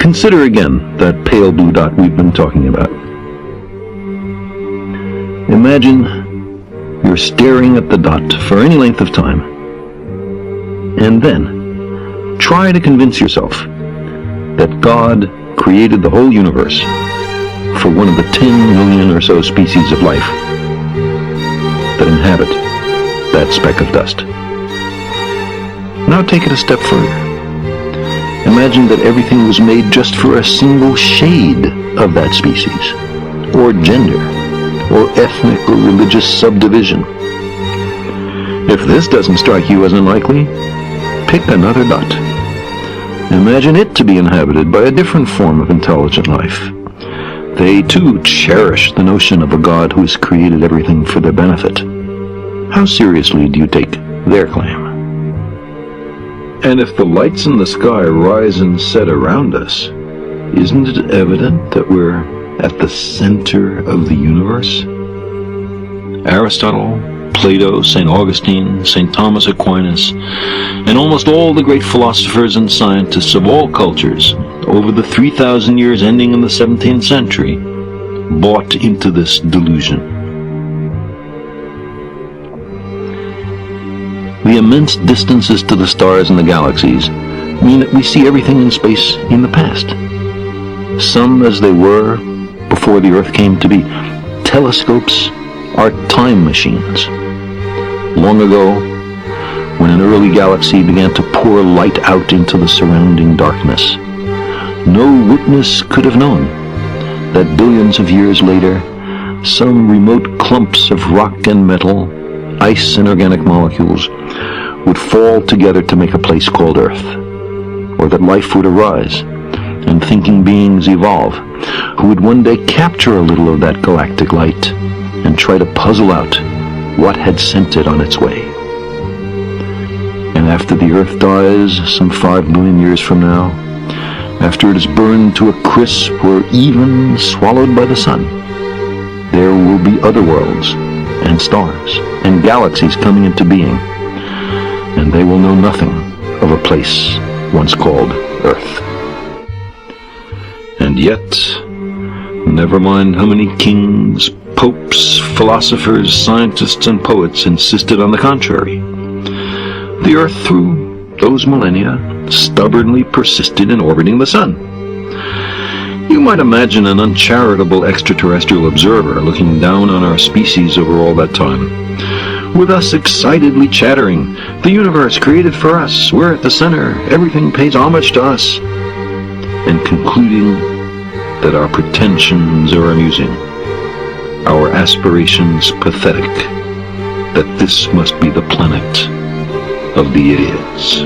Consider again that pale blue dot we've been talking about. Imagine you're staring at the dot for any length of time, and then try to convince yourself that God created the whole universe for one of the 10 million or so species of life that inhabit that speck of dust. Now take it a step further. Imagine that everything was made just for a single shade of that species, or gender, or ethnic or religious subdivision. If this doesn't strike you as unlikely, pick another dot. Imagine it to be inhabited by a different form of intelligent life. They too cherish the notion of a God who has created everything for their benefit. How seriously do you take their claim? And if the lights in the sky rise and set around us, isn't it evident that we're at the center of the universe? Aristotle, Plato, St. Augustine, St. Thomas Aquinas, and almost all the great philosophers and scientists of all cultures over the 3,000 years ending in the 17th century bought into this delusion. The immense distances to the stars and the galaxies mean that we see everything in space in the past. Some as they were before the Earth came to be. Telescopes are time machines. Long ago, when an early galaxy began to pour light out into the surrounding darkness, no witness could have known that billions of years later, some remote clumps of rock and metal, ice and organic molecules would fall together to make a place called Earth, or that life would arise and thinking beings evolve who would one day capture a little of that galactic light and try to puzzle out what had sent it on its way. And after the Earth dies some 5 billion years from now, after it is burned to a crisp or even swallowed by the sun, there will be other worlds and stars and galaxies coming into being, and they will know nothing of a place once called Earth. And yet, never mind how many kings, popes, philosophers, scientists, and poets insisted on the contrary, the Earth through those millennia stubbornly persisted in orbiting the sun. You might imagine an uncharitable extraterrestrial observer looking down on our species over all that time, with us excitedly chattering, "The universe created for us, we're at the center, everything pays homage to us," and concluding that our pretensions are amusing, our aspirations pathetic, that this must be the planet of the idiots.